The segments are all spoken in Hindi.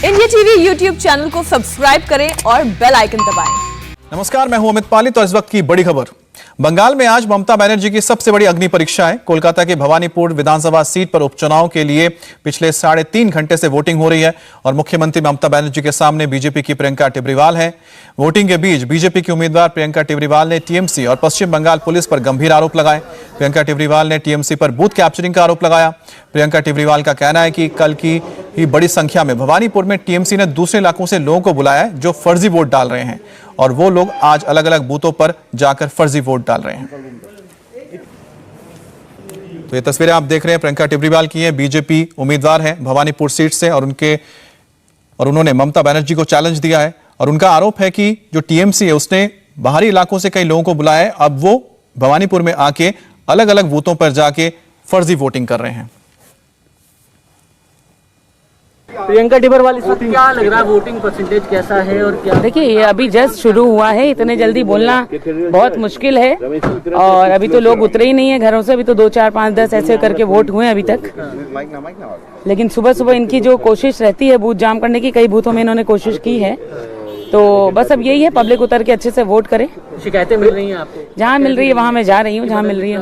इंडिया टीवी यूट्यूब चैनल को सब्सक्राइब करें और बेल आइकन दबाएं। नमस्कार, मैं हूं अमित पालित और इस वक्त की बड़ी खबर। बंगाल में आज ममता बनर्जी की सबसे बड़ी अग्नि परीक्षा है। कोलकाता के भवानीपुर विधानसभा सीट पर उपचुनाव के लिए पिछले 3.5 घंटे से वोटिंग हो रही है और मुख्यमंत्री ममता बनर्जी के सामने बीजेपी की प्रियंका टिब्रीवाल है। वोटिंग के बीच बीजेपी की उम्मीदवार प्रियंका टिब्रीवाल ने टीएमसी और पश्चिम बंगाल पुलिस पर गंभीर आरोप लगाए। प्रियंका टिब्रीवाल ने टीएमसी पर बूथ कैप्चरिंग का आरोप लगाया। प्रियंका टिब्रीवाल का कहना है कि कल की ही बड़ी संख्या में भवानीपुर में टीएमसी ने दूसरे इलाकों से लोगों को बुलाया है जो फर्जी वोट डाल रहे हैं और वो लोग आज अलग अलग बूथों पर जाकर फर्जी वोट डाल रहे हैं। तो ये तस्वीरें आप देख रहे हैं प्रियंका टिब्रीवाल की है। बीजेपी उम्मीदवार है भवानीपुर सीट से और उन्होंने ममता बनर्जी को चैलेंज दिया है और उनका आरोप है कि जो टीएमसी है उसने बाहरी इलाकों से कई लोगों को बुलाया है, अब वो भवानीपुर में आके अलग अलग बूथों पर जाके फर्जी वोटिंग कर रहे हैं। प्रियंका टिब्रीवाल, इस वक्त क्या लग रहा है, वोटिंग परसेंटेज कैसा है और क्या? देखिए, ये अभी जस्ट शुरू हुआ है, इतने जल्दी बोलना बहुत मुश्किल है और अभी तो लोग उतरे ही नहीं है घरों से। अभी तो 2, 4, 5, 10 ऐसे करके वोट हुए अभी तक। लेकिन सुबह सुबह इनकी जो कोशिश रहती है बूथ जाम करने की, कई बूथों में इन्होंने कोशिश की है, तो बस अब यही है पब्लिक उतर के अच्छे से वोट करे। शिकायतें मिल रही हैं आपको? जहाँ मिल रही है वहाँ मैं जा रही हूँ, जहाँ मिल रही है।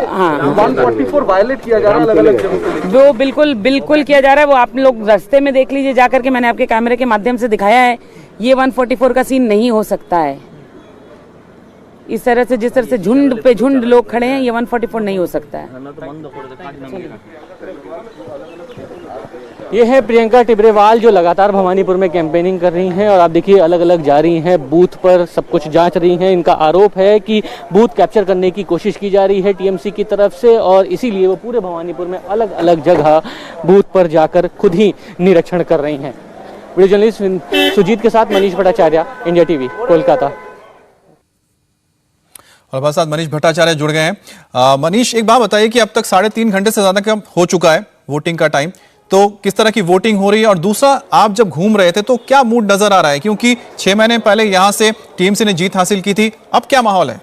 हाँ, 144 वायलेट किया जा रहा है अलग अलग जगहों पे। वो बिल्कुल किया जा रहा है। वो आप लोग रास्ते में देख लीजिए जाकर के, मैंने आपके कैमरे के माध्यम से दिखाया है। ये 144 का सीन नहीं हो सकता है। इस तरह से जिस तरह से झुंड पे झुंड लोग खड़े हैं, ये 144 नहीं हो सकता है। ये है प्रियंका टिब्रीवाल जो लगातार भवानीपुर में कैंपेनिंग कर रही हैं और आप देखिए अलग अलग जा रही हैं, बूथ पर सब कुछ जांच रही हैं। इनका आरोप है कि बूथ कैप्चर करने की कोशिश की जा रही है टीएमसी की तरफ से और इसीलिए वो पूरे भवानीपुर में अलग अलग जगह बूथ पर जाकर खुद ही निरीक्षण कर रही हैं। वीडियो जर्नलिस्ट सुजीत के साथ मनीष भट्टाचार्य, इंडिया टीवी, कोलकाता। और हमारे साथ मनीष भट्टाचार्य जुड़ गए हैं। मनीष, एक बात बताइए कि अब तक 3.5 घंटे से ज्यादा का हो चुका है वोटिंग का टाइम, तो किस तरह की वोटिंग हो रही है और दूसरा, आप जब घूम रहे थे तो क्या मूड नजर आ रहा है, क्योंकि 6 महीने पहले यहां से टीएमसी ने जीत हासिल की थी, अब क्या माहौल है?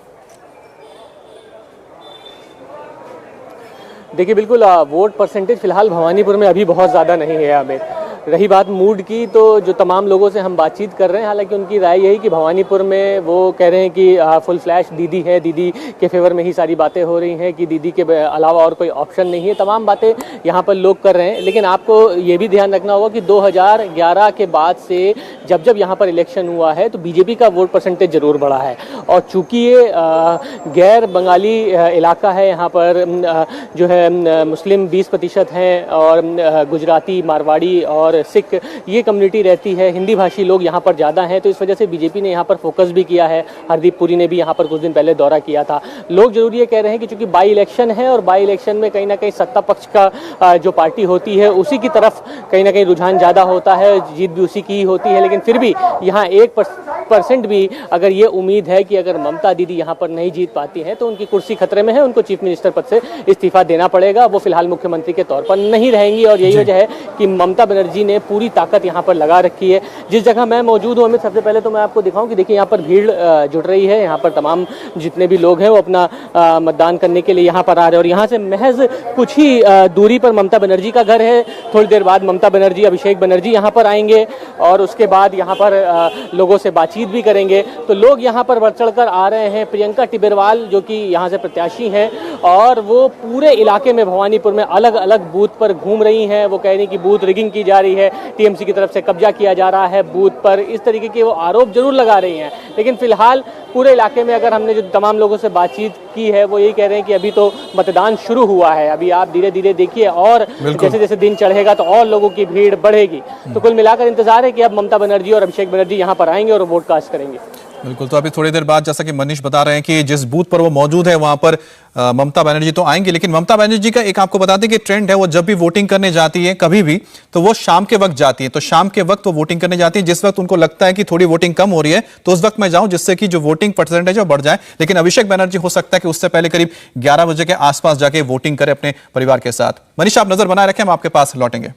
देखिए, बिल्कुल वोट परसेंटेज फिलहाल भवानीपुर में अभी बहुत ज़्यादा नहीं है। हमें रही बात मूड की, तो जो तमाम लोगों से हम बातचीत कर रहे हैं, हालांकि उनकी राय यही कि भवानीपुर में वो कह रहे हैं कि फुल फ्लैश दीदी है, दीदी के फेवर में ही सारी बातें हो रही हैं, कि दीदी के अलावा और कोई ऑप्शन नहीं है। तमाम बातें यहाँ पर लोग कर रहे हैं। लेकिन आपको ये भी ध्यान रखना होगा कि 2011 के बाद से जब यहाँ पर इलेक्शन हुआ है तो बीजेपी का वोट परसेंटेज जरूर बढ़ा है। और चूँकि ये गैर बंगाली इलाका है, यहाँ पर जो है मुस्लिम 20% हैं और गुजराती, मारवाड़ी और सिख ये कम्युनिटी रहती है। हिंदी भाषी लोग यहाँ पर ज़्यादा हैं, तो इस वजह से बीजेपी ने यहाँ पर फोकस भी किया है। हरदीप पुरी ने भी यहाँ पर कुछ दिन पहले दौरा किया था। लोग जरूर ये कह रहे हैं कि चूंकि बाई इलेक्शन है और बाई इलेक्शन में कहीं ना कहीं सत्ता पक्ष का जो पार्टी होती है उसी की तरफ कहीं ना कहीं रुझान ज़्यादा होता है, जीत भी उसी की ही होती है। लेकिन फिर भी यहाँ 1% भी अगर ये उम्मीद है कि अगर ममता दीदी यहाँ पर नहीं जीत पाती हैं तो उनकी कुर्सी खतरे में है, उनको चीफ मिनिस्टर पद से इस्तीफा देना पड़ेगा। वो फिलहाल मुख्यमंत्री के तौर पर नहीं रहेंगी और यही वजह है कि ममता बनर्जी ने पूरी ताकत यहाँ पर लगा रखी है। जिस जगह मैं मौजूद हूँ, अमित, सबसे पहले तो मैं आपको दिखाऊं कि देखिए यहाँ पर भीड़ जुट रही है। यहाँ पर तमाम जितने भी लोग हैं वो अपना मतदान करने के लिए यहाँ पर आ रहे हैं और यहाँ से महज कुछ ही दूरी पर ममता बनर्जी का घर है। थोड़ी देर बाद ममता बनर्जी, अभिषेक बनर्जी यहाँ पर आएंगे और उसके बाद यहाँ पर लोगों से बातचीत भी करेंगे। तो लोग यहाँ पर बढ़ चढ़ कर आ रहे हैं। प्रियंका टिब्रीवाल जो कि यहाँ से प्रत्याशी हैं और वो पूरे इलाके में भवानीपुर में अलग अलग बूथ पर घूम रही हैं। वो कह रही हैं कि बूथ रिगिंग की जा रही है, टीएमसी की तरफ से कब्जा किया जा रहा है बूथ पर, इस तरीके के वो आरोप जरूर लगा रही हैं। लेकिन फिलहाल पूरे इलाके में अगर हमने जो तमाम लोगों से बातचीत की है वो यही कह रहे हैं कि अभी तो मतदान शुरू हुआ है, अभी आप धीरे धीरे देखिए और जैसे जैसे दिन चढ़ेगा तो और लोगों की भीड़ बढ़ेगी। तो कुल मिलाकर इंतजार है कि अब ममता बनर्जी और अभिषेक बनर्जी यहाँ पर आएंगे और वोट कास्ट करेंगे। बिल्कुल, तो अभी थोड़ी देर बाद, जैसा कि मनीष बता रहे हैं कि जिस बूथ पर वो मौजूद है वहां पर ममता बनर्जी तो आएंगी, लेकिन ममता बनर्जी का एक आपको बता दें कि ट्रेंड है, वो जब भी वोटिंग करने जाती है कभी भी, तो वो शाम के वक्त जाती है। तो शाम के वक्त वो वोटिंग करने जाती है, जिस वक्त उनको लगता है कि थोड़ी वोटिंग कम हो रही है तो उस वक्त मैं जाऊं, जिससे कि जो वोटिंग परसेंटेज है बढ़ जाए। लेकिन अभिषेक बनर्जी हो सकता है कि उससे पहले करीब 11 बजे के आसपास जाके वोटिंग करे अपने परिवार के साथ। मनीष, आप नजर बनाए रखें, हम आपके पास लौटेंगे।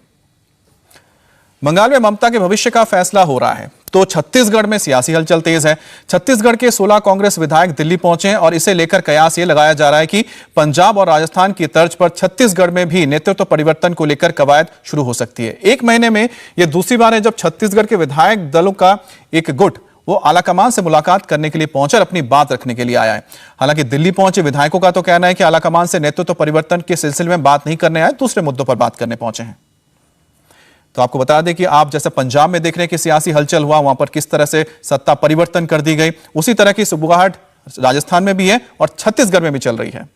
बंगाल में ममता के भविष्य का फैसला हो रहा है। तो छत्तीसगढ़ में सियासी हलचल तेज है। छत्तीसगढ़ के 16 कांग्रेस विधायक दिल्ली पहुंचे और इसे लेकर कयास ये लगाया जा रहा है कि पंजाब और राजस्थान की तर्ज पर छत्तीसगढ़ में भी नेतृत्व परिवर्तन को लेकर कवायद शुरू हो सकती है। एक महीने में यह दूसरी बार है जब छत्तीसगढ़ के विधायक दलों का एक गुट वो आलाकमान से मुलाकात करने के लिए पहुंचा और अपनी बात रखने के लिए आया है। हालांकि दिल्ली पहुंचे विधायकों का तो कहना है कि आलाकमान से नेतृत्व परिवर्तन के सिलसिले में बात नहीं करने आए, दूसरे मुद्दों पर बात करने पहुंचे हैं। तो आपको बता दें कि आप जैसे पंजाब में देख रहे हैं कि सियासी हलचल हुआ, वहां पर किस तरह से सत्ता परिवर्तन कर दी गई, उसी तरह की सुबुगाहट राजस्थान में भी है और छत्तीसगढ़ में भी चल रही है।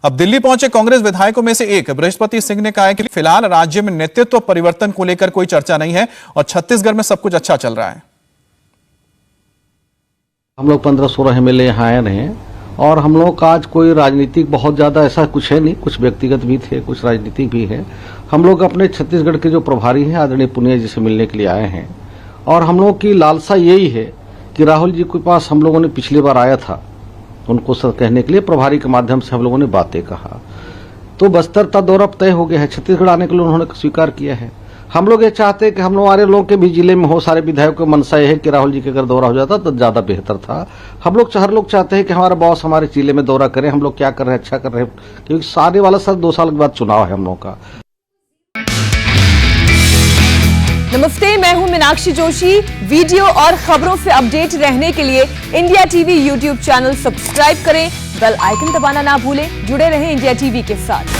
अब दिल्ली पहुंचे कांग्रेस विधायकों में से एक बृहस्पति सिंह ने कहा है कि फिलहाल राज्य में नेतृत्व परिवर्तन को लेकर कोई चर्चा नहीं है और छत्तीसगढ़ में सब कुछ अच्छा चल रहा है। हम लोग 15-16 एमएलए यहाँ आए रहे हैं और हम लोग का आज कोई राजनीतिक बहुत ज़्यादा ऐसा कुछ है नहीं, कुछ व्यक्तिगत भी थे, कुछ राजनीतिक भी है। हम लोग अपने छत्तीसगढ़ के जो प्रभारी हैं आदरणीय पुनिया जी से मिलने के लिए आए हैं और हम लोग की लालसा यही है कि राहुल जी के पास हम लोगों ने पिछली बार आया था, उनको सर कहने के लिए प्रभारी के माध्यम से हम लोगों ने बातें कहा, तो बस्तर का दौरा तय हो गया है। छत्तीसगढ़ आने के लिए उन्होंने स्वीकार किया है। हम लोग ये चाहते हैं कि हम हमारे लोगों के भी जिले में हो, सारे विधायकों का मनसा है कि राहुल जी के अगर दौरा हो जाता तो ज्यादा बेहतर था। हम लोग हर लोग चाहते हैं कि हमारा बॉस हमारे जिले में दौरा करें, हम लोग क्या कर रहे हैं, अच्छा कर रहे हैं, क्योंकि सारे वाला सर 2 साल के बाद चुनाव है हम लोग का। नमस्ते, मैं हूं मीनाक्षी जोशी। वीडियो और खबरों से अपडेट रहने के लिए India TV YouTube channel subscribe करें, बेल आइकन दबाना ना भूलें। जुड़े रहें इंडिया टीवी के साथ।